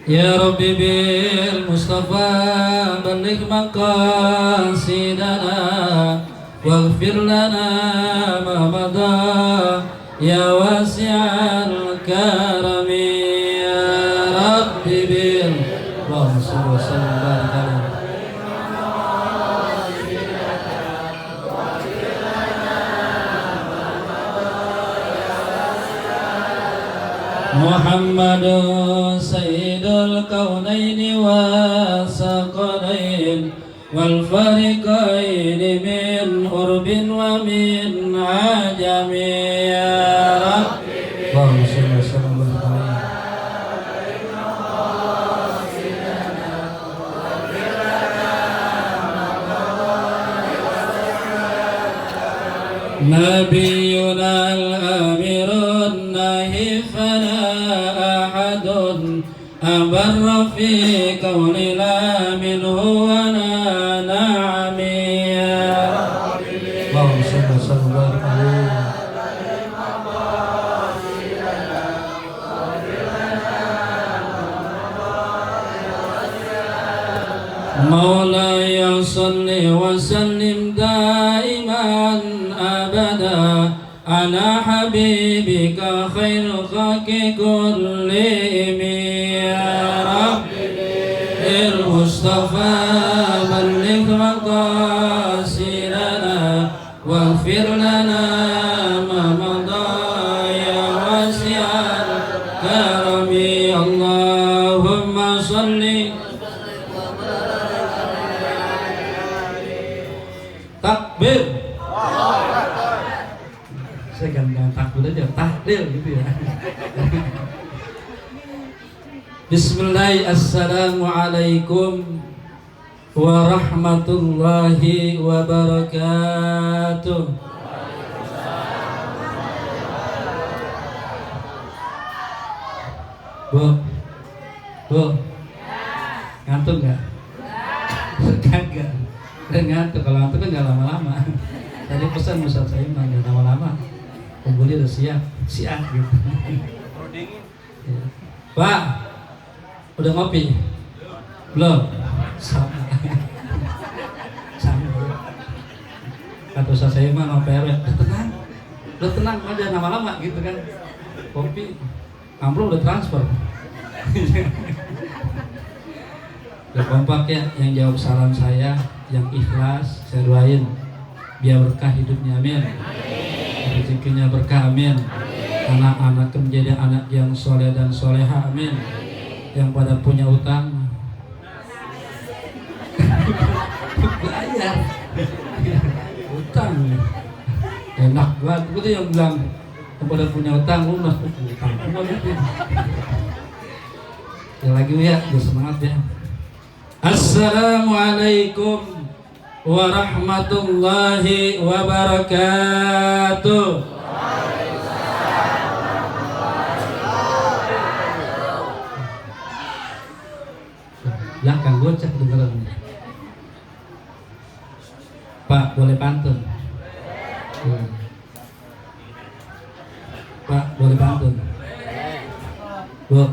يا ربي بالمصطفى بلغ مقاصدنا واغفر لنا ما مضى يا واسع الكرم يا ربي اللهم صل وسلم وبارك عليه محمد سيد الكونين والثقلين والفريقين من قرب ومن عجم يا رب اللهم صل وسلم وبارك عليه نبينا الأمير الناهي فلا أحد أبر في كوننا منه ولا نعم يا رب اللهم صل وسلم وبارك عليه مولاي صل وسلم دائما أبدا على حبيبك خير الخلق كلهم يا رب المصطفى بلغ مقاصدنا واغفر لنا ما مضى يا واسع الكرم اللهم صل takbir. Saya ganti takbir aja, tahlil gitu ya. Bismillah, assalamualaikum warahmatullahi wabarakatuh. Bu, ngantuk nggak? Kagak. Dan ngantuk, kalau ngantuk kan nggak lama-lama. Tadi pesan Ustaz saya nggak lama-lama. Kumpulnya udah siap gitu. Pak, udah ngopi? Belum? Sama. Kata Ustaz saya mah ngopi udah tenang aja lama-lama gitu kan. Kopi, amplop udah transfer. Udah kompak ya, yang jawab salam saya, yang ikhlas, saya doain biar berkah hidupnya, amin. Rezekinya berkah, amin. Anak-anak menjadi anak yang soleh dan soleha, amin. Yang pada punya utang bayar utang enak banget, itu yang bilang yang pada punya utang lunas utang ya lagi ya, biar semangat ya. Assalamualaikum warahmatullahi wabarakatuh. Belakang gocek dengeran. Pak, boleh pantun? Pak, boleh pantun? Bu,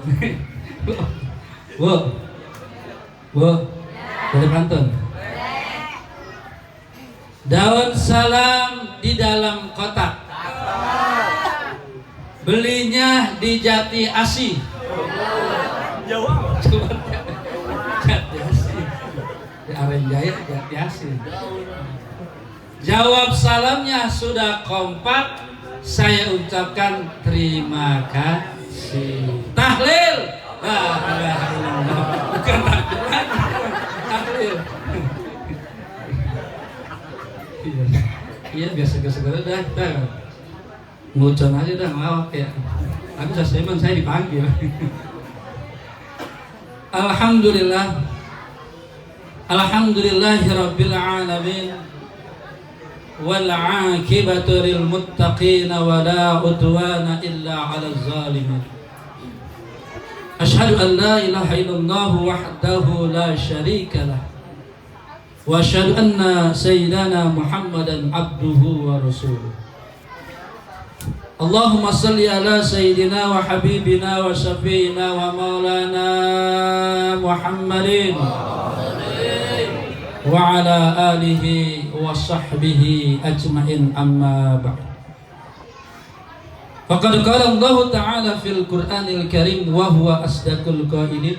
boleh pantun? Daun salam di dalam kotak, belinya di Jati Asih. Jati Asih, di Arenjaya Jati Asih. Jawab salamnya sudah kompak, saya ucapkan terima kasih. Tahlil, bukan tahlil. Iya, biasa-biasa dah, ngucon aja dah, ngelawak ya. Aku saya dipanggil. Alhamdulillahirabbil alamin. Wal 'aqibatu lil muttaqin wa la udwana illa 'alal zalimin. Asyhadu an la ilaha illallah wahdahu la syarika lah. Wa asyhadu anna sayyidana Muhammadan abduhu wa rasuluh. Allahumma salli ala sayyidina wa habibina wa syafi'ina wa maulana Muhammadin wa ala alihi wa sahbihi ajma'in, amma ba'd. Faqad qala Allah Ta'ala fil Qur'anil Karim wa huwa asdaqul qailin.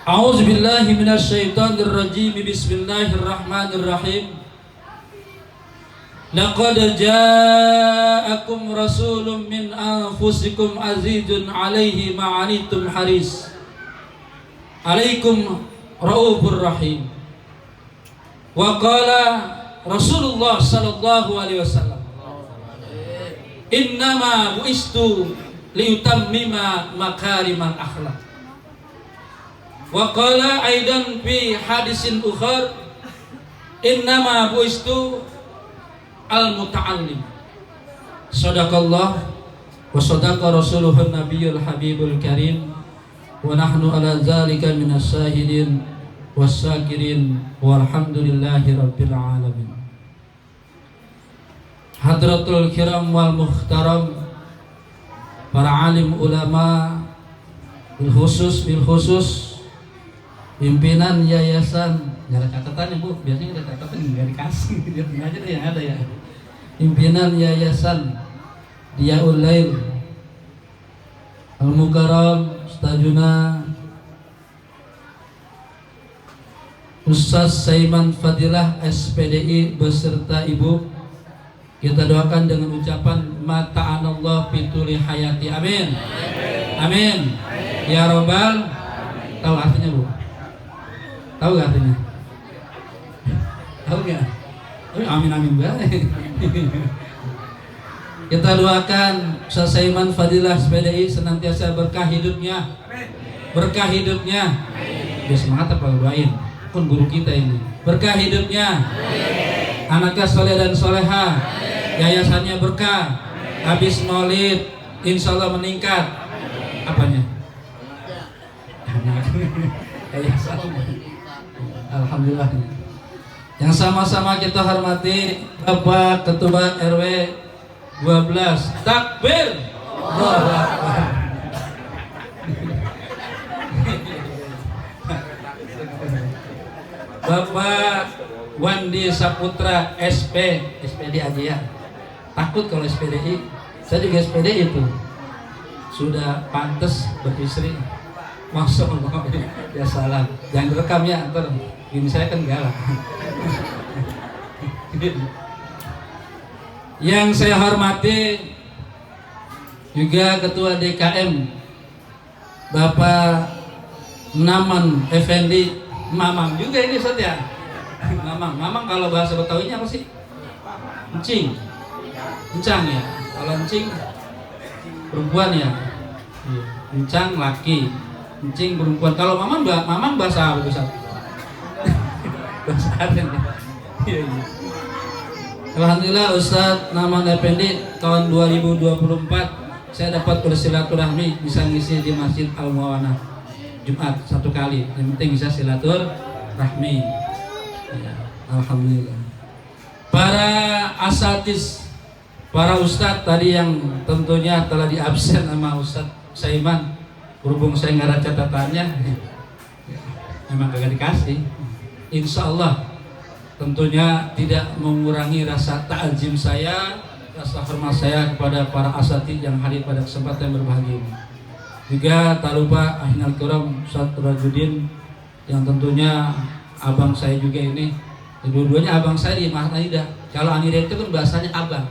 A'udzu billahi minasy syaithanir rajim. Bismillahirrahmanirrahim. Laqad ja'akum rasulun min anfusikum azizun 'alaihi ma 'anittum haris 'alaikum raufur rahim. Wa qala Rasulullah sallallahu alaihi wasallam, innama bu'istu liyutammima makarimal akhlaq. Wa qala aidan fi hadisin ukhar, innama bu'istu al-muta'allim. Sadaqallah wa sadaqa rasuluhun nabiyul habibul karim, wa nahnu ala zalika minas syahidin wassakirin walhamdulillahi rabbil alamin. Hadratul kiram wal muhtaram, para alim ulama, bil khusus pimpinan yayasan. Nggak ada catatan ya Bu, biasanya ada catatan nggak dikasih, dia aja deh yang ada ya. Pimpinan yayasan Diyaul Lail, Al-Mukarram, Ustazuna Ustaz Saiman Fadilah SPDI beserta Ibu, kita doakan dengan ucapan mata'anallah fituli hayati, amin. Amin. Ya Rabbal. Tahu artinya Bu? Tahu gak artinya? Tahu gak? Amin amin baik. Kita doakan Ustaz Saiman Fadilah SPDI senantiasa berkah hidupnya. Berkah hidupnya. Dia semangat apa doain? Kan guru kita ini. Berkah hidupnya. Anaknya soleh dan soleha. Yayasannya berkah. Habis maulid insya Allah meningkat. Apanya? Yayasan. Alhamdulillah. Yang sama-sama kita hormati Bapak Ketua RW 12. Takbir. Allahu Akbar. Bapak Wandi Saputra SPD aja ya. Takut kalau SPDI. Saya juga SPDI itu. Sudah pantas beristri. Masya Allah. Ya salah. Jangan direkam ya. Ntar gini saya kan galak. Yang saya hormati juga Ketua DKM Bapak Naman Effendi, Mamang juga ini Ustaz ya. Mamang kalau bahasa Betawinya apa sih? Encing. Encang ya. Kalau encing perempuan ya. Encang laki. Encing perempuan. Kalau mamang bahasa apa Ustaz? Bahasa Arab. Iya. Alhamdulillah Ustaz Naman Effendi tahun 2024 saya dapat bersilaturahmi bisa ngisi di Masjid Al-Muawana Jumat 1 kali. Yang penting bisa silaturahmi. Ya, alhamdulillah. Para asatidz, para ustadz tadi yang tentunya telah diabsen sama Ustaz Saiman, berhubung saya nggak ada catatannya, memang kagak dikasih. Insya Allah tentunya tidak mengurangi rasa ta'zim saya, rasa hormat saya kepada para asatidz yang hadir pada kesempatan berbahagia ini. Juga tak lupa Ahinal Kiram Ustaz Rajudin yang tentunya abang saya juga ini. Dua-duanya abang saya di Mas Anida. Kalau Anida itu kan bahasanya abang.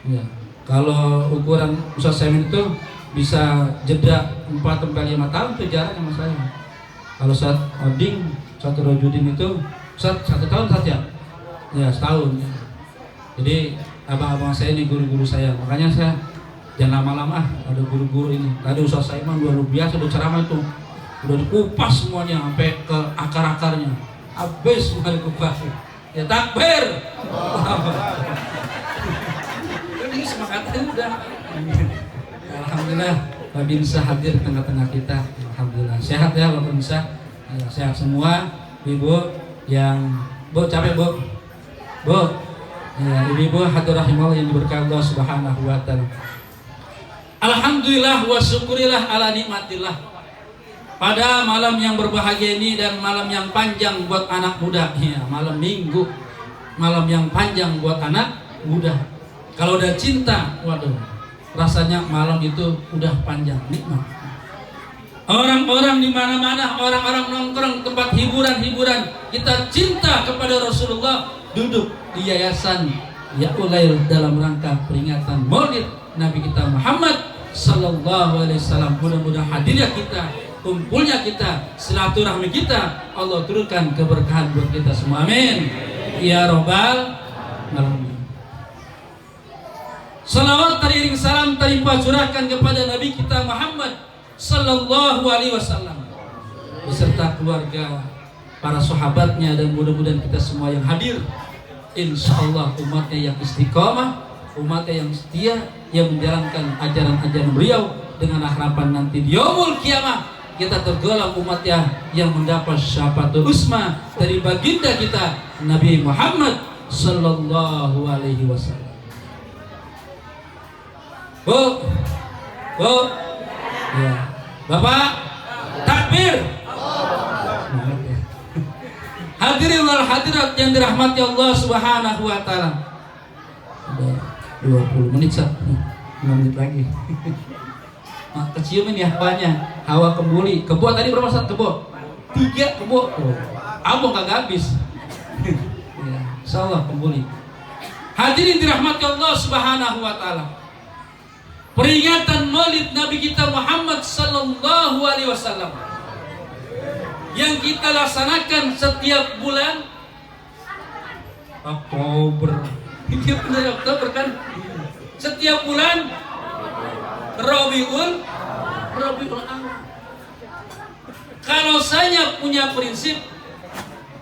Ya. Kalau ukuran Ustaz Saiman itu bisa jeda 4-5 tahun itu jarak sama saya. Kalau Ustaz Oding, Ustaz Rajudin itu Ustaz 1 tahun saja. Ya, setahun. Jadi abang-abang saya ini guru-guru saya. Makanya saya jangan lama-lama ada guru-guru ini. Tadi Ustaz Saiman luar biasa udah ceramah itu. Udah dikupas semuanya sampai ke akar-akarnya. Habis semua dikupas. Ya takbir. Ini semangatnya udah. Alhamdulillah Pak Binsa hadir di tengah-tengah kita. Alhamdulillah. Sehat ya Bapak Binsa. Ya, sehat semua. Ibu yang Bu capek Bu. Bu. Ya, ibu-ibu hadirin rahimallah yang diberkahi Allah Subhanahu wa taala. Alhamdulillah wa syukurillah ala nikmatillah. Pada malam yang berbahagia ini dan malam yang panjang buat anak muda, ya, malam Minggu, malam yang panjang buat anak muda. Kalau udah cinta, waduh, rasanya malam itu udah panjang, nikmat. Orang-orang di mana-mana, orang-orang nongkrong tempat hiburan-hiburan, kita cinta kepada Rasulullah, duduk di yayasan Yaulail dalam rangka peringatan Maulid Nabi kita Muhammad sallallahu alaihi wasallam. Mudah-mudahan hadirnya kita, kumpulnya kita, silaturahmi kita, Allah turunkan keberkahan buat kita semua. Amin. Ya Rabbal Alamin. Salawat teriring salam terlimpah curahkan kepada Nabi kita Muhammad sallallahu alaihi wasallam beserta keluarga, para sahabatnya, dan mudah-mudahan kita semua yang hadir insyaallah umatnya yang istiqamah, umatnya yang setia, yang menjalankan ajaran-ajaran beliau dengan harapan nanti di yaumul kiamah kita tergolong umatnya yang mendapat syafaatul uzma dari baginda kita Nabi Muhammad sallallahu alaihi wasallam. Bu, ya, Bapak, takbir. Hadirin wal hadirat yang dirahmati Allah Subhanahu wa taala. Sudah 20 menit, 5 menit lagi. Nah, kecium ini hawanya, hawa kembuli. Kebo tadi berapa saat kebo? 3 kebo. Oh, abang kagak habis. Ya, insyaallah kembuli. Hadirin dirahmati Allah Subhanahu wa taala. Peringatan Maulid Nabi kita Muhammad sallallahu alaihi wasallam yang kita laksanakan setiap bulan Oktober. Ini bulan Oktober kan? Setiap bulan Rabiul Awal. Kalau saya punya prinsip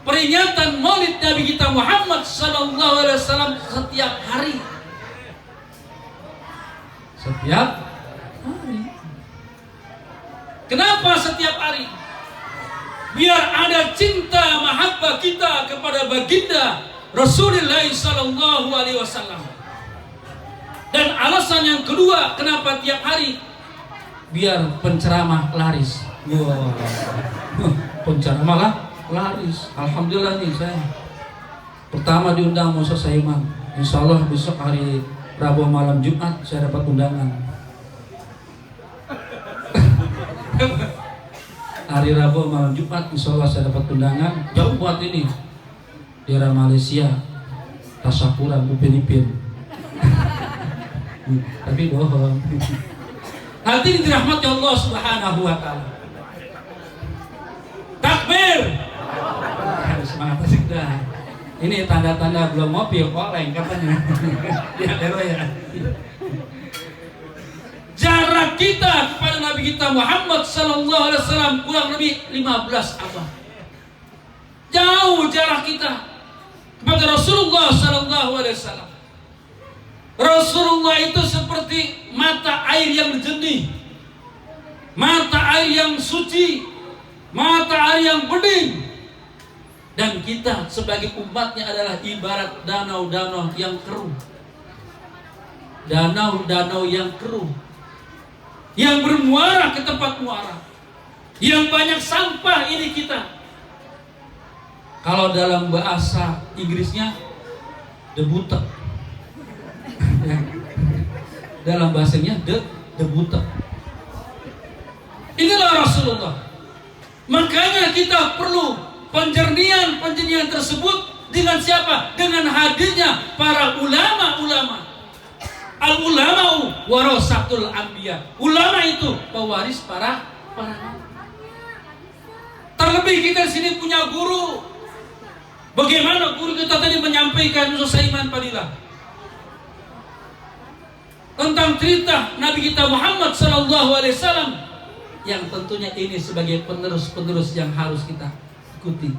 peringatan Maulid Nabi kita Muhammad sallallahu alaihi wasallam setiap hari. Setiap hari. Kenapa setiap hari? Biar ada cinta mahabbah kita kepada baginda Rasulullah sallallahu alaihi wasallam. Dan alasan yang kedua kenapa tiap hari? Biar penceramah laris. Wow. Penceramah laris. Alhamdulillah nih saya pertama diundang Musa Saiman. Insyaallah besok hari Rabu malam Jumat saya dapat undangan. Hari Rabu malam Jumat insyaallah saya dapat undangan. Jauh buat ini, daerah Malaysia, Tasapura, Upin-Ipin. Tapi bohong. Hadirin dirahmati Allah Subhanahu wa taala. Takbir. Semangat asik dah. Ini tanda-tanda belum ngopi, oleng katanya. Ya, ya. Jarak kita kepada Nabi kita Muhammad sallallahu alaihi wasallam kurang lebih 15 abad. Jauh jarak kita kepada Rasulullah sallallahu alaihi wasallam. Rasulullah itu seperti mata air yang jernih, mata air yang suci, mata air yang bening. Dan kita sebagai umatnya adalah ibarat danau-danau yang keruh. Danau-danau yang keruh, yang bermuara ke tempat muara, yang banyak sampah ini kita. Kalau dalam bahasa Inggrisnya debutek. Ya. Dalam bahasanya debutek. Inilah Rasulullah. Makanya kita perlu penjernihan tersebut dengan siapa? Dengan hadirnya para ulama-ulama. Al-ulama'u warasatul anbiya. Ulama itu pewaris para nabi. Terlebih kita di sini punya guru. Bagaimana guru kita tadi menyampaikan Musa Saiman Fadilah tentang cerita Nabi kita Muhammad sallallahu alaihi wasallam yang tentunya ini sebagai penerus-penerus yang harus kita ikuti.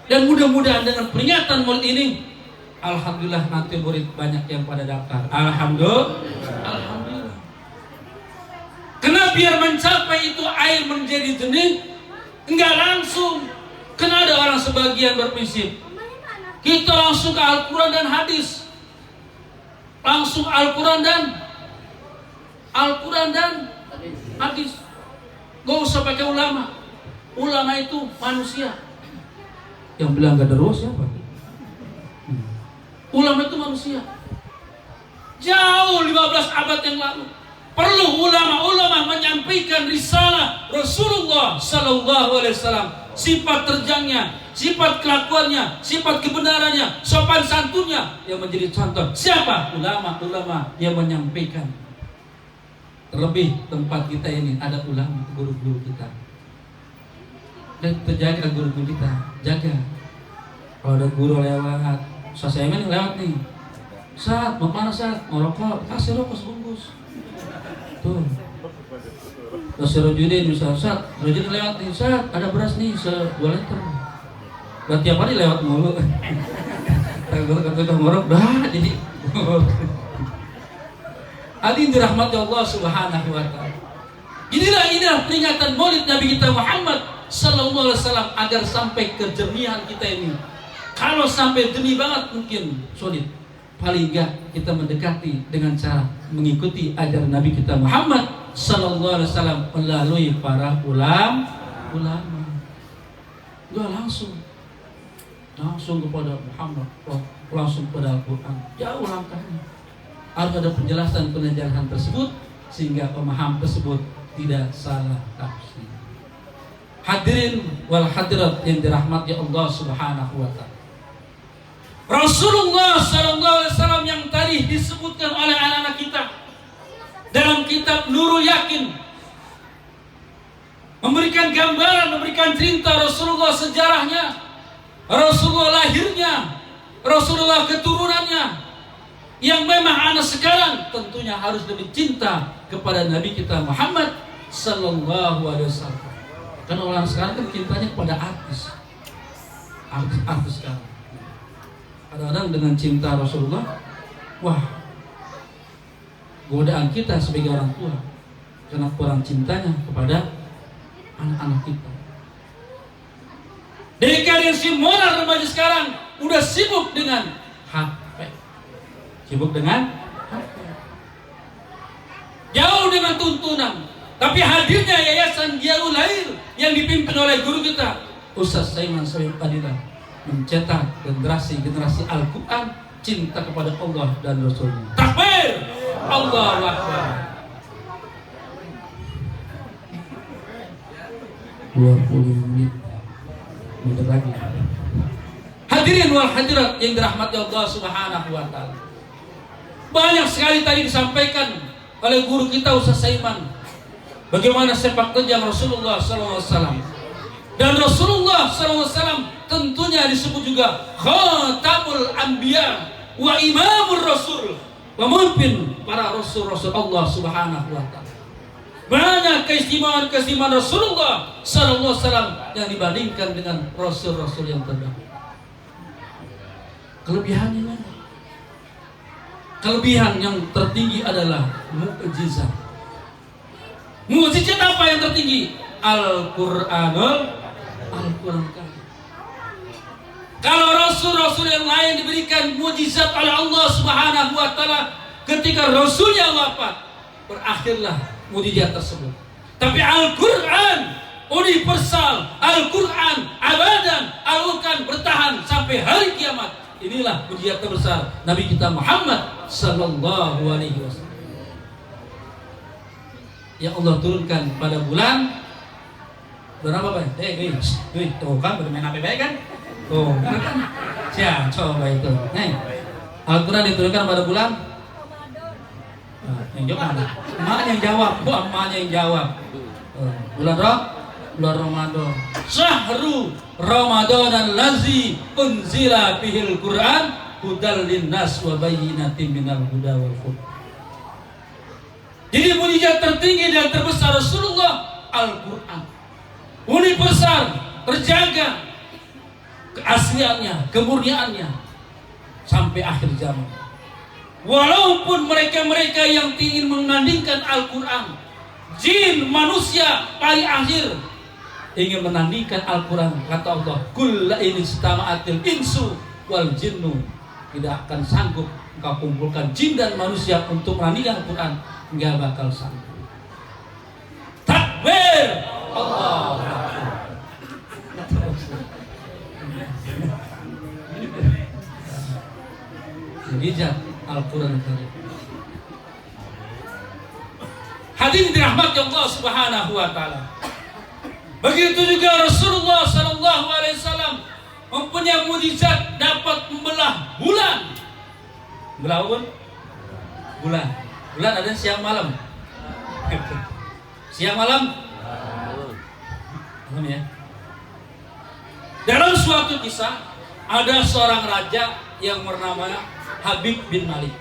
Dan mudah-mudahan dengan peringatan Maulid ini, alhamdulillah nanti murid banyak yang pada daftar. Alhamdulillah. Karena biar mencapai itu air menjadi jernih, enggak langsung. Karena ada orang sebagian berprinsip, Kita langsung ke Al-Quran dan hadis. Langsung Al-Quran dan hadis. Gak usah pakai ulama. Ulama itu manusia. Yang bilang gak ada roh siapa? Ulama itu manusia. Jauh 15 abad yang lalu perlu ulama-ulama menyampaikan risalah Rasulullah Sallallahu Alaihi Wasallam, sifat terjangnya, sifat kelakuannya, sifat kebenarannya, sopan santunnya yang menjadi contoh. Siapa? Ulama-ulama yang menyampaikan. Terlebih tempat kita ini ada ulama, guru-guru kita. Dan terjaga guru-guru kita, jaga. Kalau ada guru lewat, saya ini lewat nih. Saat, mau mana saat? Mau rokok, kasih rokok sebungkus. Tuh. Terus Rojudin misalnya, saat, Rojudin lewat nih, saat, ada beras nih, 2 liter. Dan tiap hari lewat mulu. Kata ngorok, dah jadi. Hadirin dirahmati Allah Subhanahu wa Ta'ala. Inilah peringatan Maulid Nabi kita Muhammad Sallallahu Alaihi Wasallam agar sampai kejernihan kita ini. Kalau sampai jernih banget mungkin sulit. Paling enggak kita mendekati dengan cara mengikuti ajaran Nabi kita Muhammad Sallallahu Alaihi Wasallam melalui para ulama. Enggak langsung kepada Muhammad, langsung kepada Al-Quran. Jauh langkahnya. Harus ada penjelasan tersebut sehingga pemahaman tersebut tidak salah tafsir. Hadirin wal hadirat yang dirahmati Allah Subhanahu wa Ta'ala. Rasulullah Sallallahu Alaihi Wasallam yang tadi disebutkan oleh anak-anak kita dalam kitab Nurul Yakin memberikan gambaran, memberikan cerita Rasulullah, sejarahnya, Rasulullah lahirnya, Rasulullah keturunannya, yang memang anak sekarang tentunya harus lebih cinta kepada Nabi kita Muhammad Sallallahu Alaihi Wasallam. Karena orang sekarang kan cintanya kepada artis sekarang. Kadang-kadang dengan cinta Rasulullah, wah, godaan kita sebagai orang tua karena kurang cintanya kepada anak-anak kita. Dekadensi moral remaja sekarang udah sibuk dengan HP, jauh dengan tuntunan. Tapi hadirnya Yayasan Dialul Lahir yang dipimpin oleh guru kita Ustaz Saiman Sohib Adilah mencetak generasi Al-Quran cinta kepada Allah dan Rasulnya. Takbir! Allahu Akbar. 20 menit lagi. Hadirin wal hadirat yang dirahmati Allah Subhanahu wa Ta'ala. Banyak sekali tadi disampaikan oleh guru kita Ustaz Saiman bagaimana sepak terjang Rasulullah SAW. Dan Rasulullah SAW tentunya disebut juga Khatamul Anbiya wa Imamur Rasul, pemimpin para Rasul-Rasul Allah Subhanahu wa Ta'ala. Banyak keistimewaan Rasulullah SAW yang dibandingkan dengan Rasul-Rasul yang terdahulu. Kelebihannya, kelebihan yang tertinggi adalah mukjizat. Mukjizat apa yang tertinggi? Al-Quran. Kalau Rasul-Rasul yang lain diberikan mukjizat oleh Allah Subhanahu wa Ta'ala, ketika Rasulnya wafat, berakhirlah mukjizat tersebut. Tapi Al-Quran universal, Al-Quran abadan, Al-Quran bertahan sampai hari kiamat. Inilah mukjizat terbesar Nabi kita Muhammad Sallallahu Alaihi Wasallam yang Allah turunkan pada bulan berapa Pak? Tuh kan bermain HP baik kan? Tuh kan? Siap, coba itu. Nih, Al-Quran diturunkan pada bulan yang jawab mana? Emaknya yang jawab, emaknya yang jawab. Bulan Ramadan. Syahru Ramadan allazi unzila bihil Quran hudal linnas wa bayyinatin minal huda wal furqan. Jadi mukjizat tertinggi dan terbesar Rasulullah Al-Quran. Universal, terjaga keasliannya, kemurniannya sampai akhir zaman. Walaupun mereka-mereka yang ingin menandingkan Al-Quran, jin, manusia paling akhir ingin menandingkan Al-Quran, kata Allah, kulla in istama'atil insu wal jinnu, tidak akan sanggup engkau kumpulkan jin dan manusia untuk menandingi Al-Quran, enggak bakal sanggup. Takbir, Allah. Mujizat Al-Quran Karim. Hadirin dirahmati Allah Subhanahu wa taala. Begitu juga Rasulullah sallallahu alaihi wasallam mempunyai mujizat dapat membelah bulan. Belah apa? Bulan. Bulan ada siang malam. Siang malam. Malam ya. Dalam suatu kisah ada seorang raja yang bernama Habib bin Malik.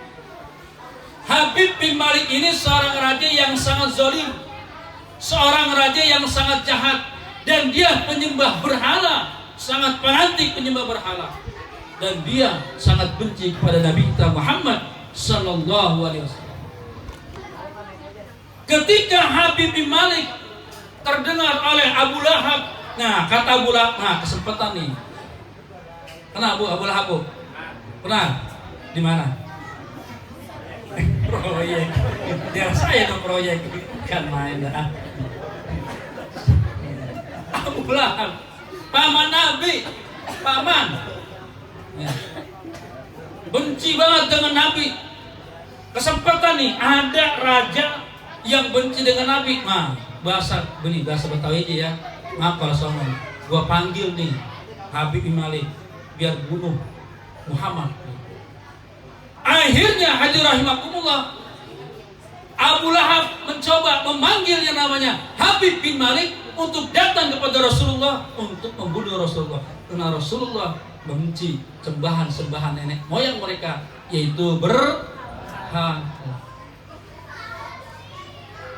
Habib bin Malik ini seorang raja yang sangat zalim, seorang raja yang sangat jahat, dan dia penyembah berhala, sangat fanatik penyembah berhala, dan dia sangat benci kepada Nabi kita Muhammad sallallahu alaihi wasallam. Ketika Habib bin Malik terdengar oleh Abu Lahab, nah kata Abu Lahab, nah kesempatan nih. Kenapa Abu Lahab? Pernah? Di mana? Proyek. Biar saya dong proyek. Kan main dah. Abu Lahab, paman Nabi, paman. Ya. Benci banget dengan Nabi. Kesempatan nih, ada raja yang benci dengan Nabi. Nah, bahasa Betawi aja ya. Maaf kalau sombong. Gua panggil nih Habib bin Malik biar bunuh Muhammad. Akhirnya hadir rahimakumullah, Abu Lahab mencoba memanggil yang namanya Habib bin Malik untuk datang kepada Rasulullah untuk membunuh Rasulullah, karena Rasulullah membenci sembahan-sembahan nenek moyang mereka, yaitu berhala.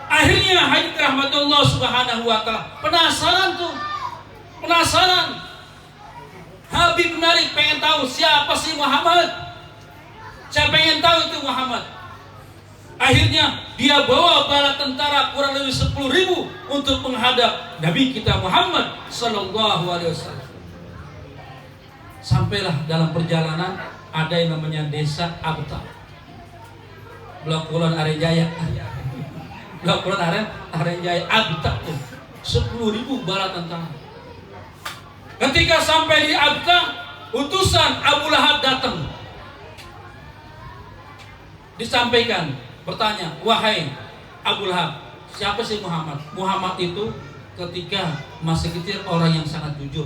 Akhirnya hadir rahmatullah subhanahu wa ta'ala penasaran. Habib bin Malik pengen tahu siapa sih Muhammad. Saya pengen tahu itu Muhammad. Akhirnya dia bawa bala tentara kurang lebih 10.000 untuk menghadap Nabi kita Muhammad sallallahu alaihi wasallam. Sampailah dalam perjalanan ada yang namanya desa Abta, Blok Kulon Arenjaya. Blok Kulon Arenjaya Abta tuh 10.000 bala tentara. Ketika sampai di Abta, utusan Abu Lahab datang. Disampaikan, bertanya, wahai Abu Lahab, siapa sih Muhammad? Muhammad itu ketika masih kecil orang yang sangat jujur,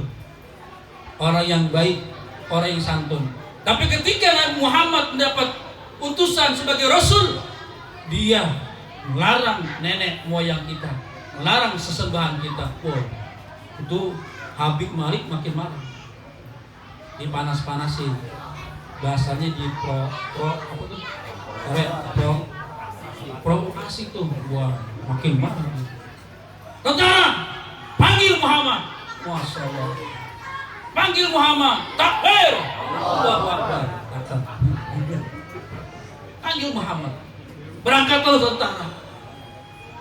orang yang baik, orang yang santun. Tapi ketika Nabi Muhammad mendapat utusan sebagai Rasul, dia melarang nenek moyang kita, melarang sesembahan kita. Wow, itu Habib Malik makin marah, dipanas-panasin, bahasanya di provokasi tuh, wah makin marah. Tentara, panggil Muhammad. Masya Allah. Panggil Muhammad. Takbir. Allahu Akbar. Panggil Muhammad. Berangkatlah tentara.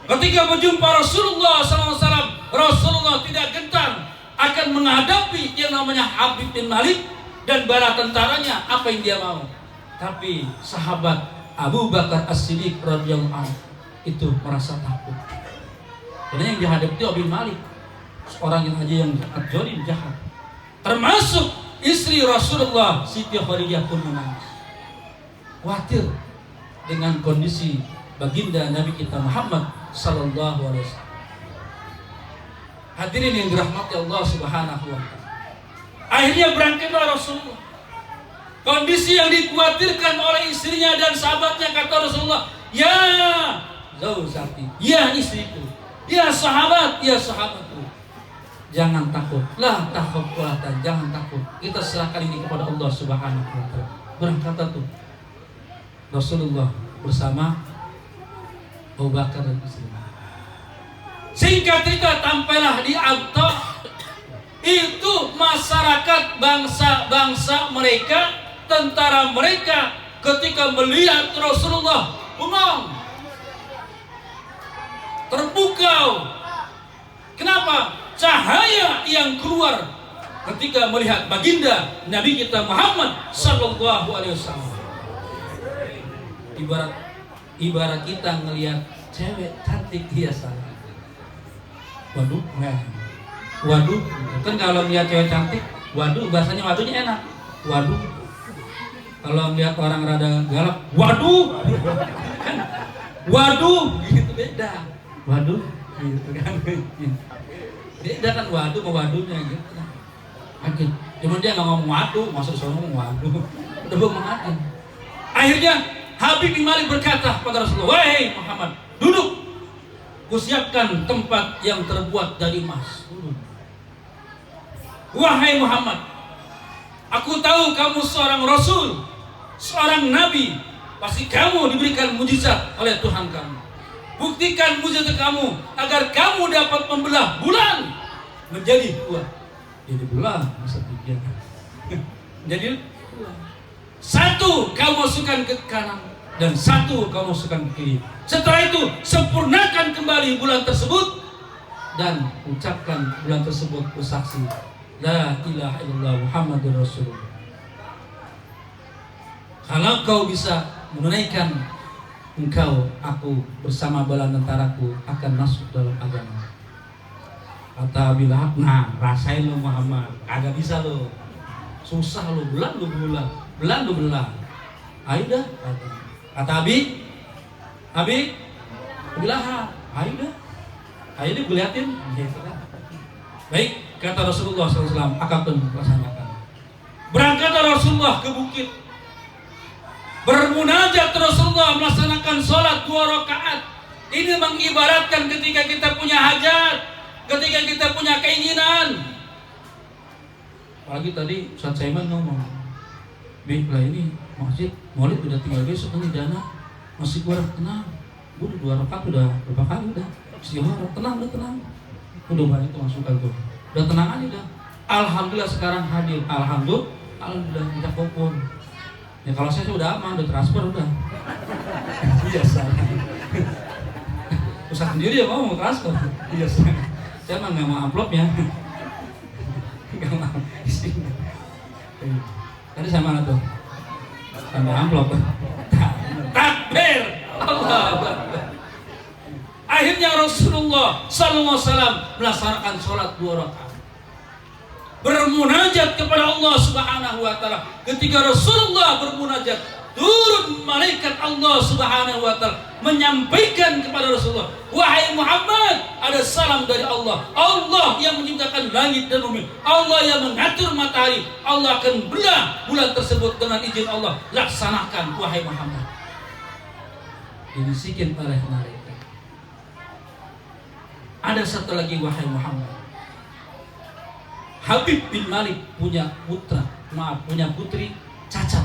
Ketika berjumpa Rasulullah SAW, Rasulullah tidak gentar akan menghadapi yang namanya Habib bin Malik dan bala tentaranya, apa yang dia mau. Tapi sahabat Abu Bakar As-Siddiq radhiyallahu anhu itu merasa takut. Karena yang dihadapi itu Abu Malik, seorang yang aja yang sangat zalim, jahat. Termasuk istri Rasulullah Siti Khadijah pun menangis, khawatir dengan kondisi baginda Nabi kita Muhammad sallallahu alaihi wasallam. Hadirin yang dirahmati Allah Subhanahu wa taala. Akhirnya berangkatlah Rasulullah. Kondisi yang dikhawatirkan oleh istrinya dan sahabatnya, kata Rasulullah, ya zaujati, ya istriku, ya sahabatku, jangan takut, la takhaf wa la, jangan takut. Kita serahkan ini kepada Allah Subhanahu wa taala. Berangkatlah tuh Rasulullah bersama Abu Bakar dan istrinya. Singkat cerita, tampailah di Abta itu masyarakat bangsa mereka, tentara mereka ketika melihat Rasulullah bengong, terpukau. Kenapa? Cahaya yang keluar ketika melihat baginda Nabi kita Muhammad sallallahu alaihi wasallam. Ibarat kita ngelihat cewek cantik dia salah. Waduh, waduh, kan kalau lihat cewek cantik, waduh, bahasanya waduhnya enak. Waduh. Kalau lihat orang rada galak, waduh. Waduh, gitu beda. Waduh, gitu kan. Beda kan waduh sama waduhnya gitu. Akhir, cuman dia nggak ngomong waduh, masuk sono ngomong waduh. Udah mengatin. Akhirnya Habib bin Malik berkata kepada Rasulullah, "Wahai Muhammad, duduk. Kusiapkan tempat yang terbuat dari emas. Wahai Muhammad, aku tahu kamu seorang Rasul, seorang Nabi. Pasti kamu diberikan mujizat oleh Tuhan kamu. Buktikan mujizat kamu agar kamu dapat membelah bulan menjadi dua." Jadi belah, masa tiga. Jadi satu kamu masukkan ke kanan dan satu kamu masukkan ke kiri. Setelah itu sempurnakan kembali bulan tersebut dan ucapkan bulan tersebut bersaksi La ilaha illallah Muhammadur Rasulullah. Kalau kau bisa menunaikan, engkau, aku bersama bala tentaraku akan masuk dalam agama. Kata Abi Lahab, nah rasain lo Muhammad, kagak bisa lo, susah lo, belan lo belah, belan lo belah. Ayo dah, kata Abi Lahab, ayo dah, ayo deh gue liatin. Baik, kata Rasulullah SAW, akan melaksanakan. Berangkatlah Rasulullah ke bukit, bermunajat Rasulullah melaksanakan sholat 2 rakaat. Ini mengibaratkan ketika kita punya hajat, ketika kita punya keinginan. Apalagi tadi Ustaz Saiman ngomong, lah ini masjid maulid udah tinggal besok ini dana masih kurang, tenang. Gue udah 2 rakaat udah berapa kali udah istighfar, tenang, udah banyak tuh masukan tuh, udah tenang aja dah. Alhamdulillah sekarang hadir, alhamdulillah minta kupon. Ya kalau saya sudah aman, udah transfer udah. Biasa. Ustaz sendiri ya mau transfer. Biasa. Saya mah nggak mau amplopnya. Nggak mau isinya. Tadi sama mana tuh? Sama amplop. Takbir. Allah. Akhirnya Rasulullah sallallahu alaihi wasallam melaksanakan sholat 2 rakaat. Bermunajat kepada Allah Subhanahu wa taala. Ketika Rasulullah bermunajat, turun malaikat Allah Subhanahu wa taala menyampaikan kepada Rasulullah, "Wahai Muhammad, ada salam dari Allah. Allah yang menciptakan langit dan bumi. Allah yang mengatur matahari. Allah akan belah bulan tersebut dengan izin Allah. Laksanakan wahai Muhammad." Dibisikin oleh malaikat. Ada satu lagi wahai Muhammad. Habib bin Malik punya putri cacat.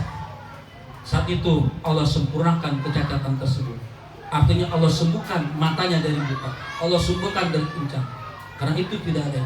Saat itu Allah sempurnakan kecacatan tersebut. Artinya Allah sembuhkan matanya dari buta, Allah sembuhkan dari pincang. Karena itu tidak ada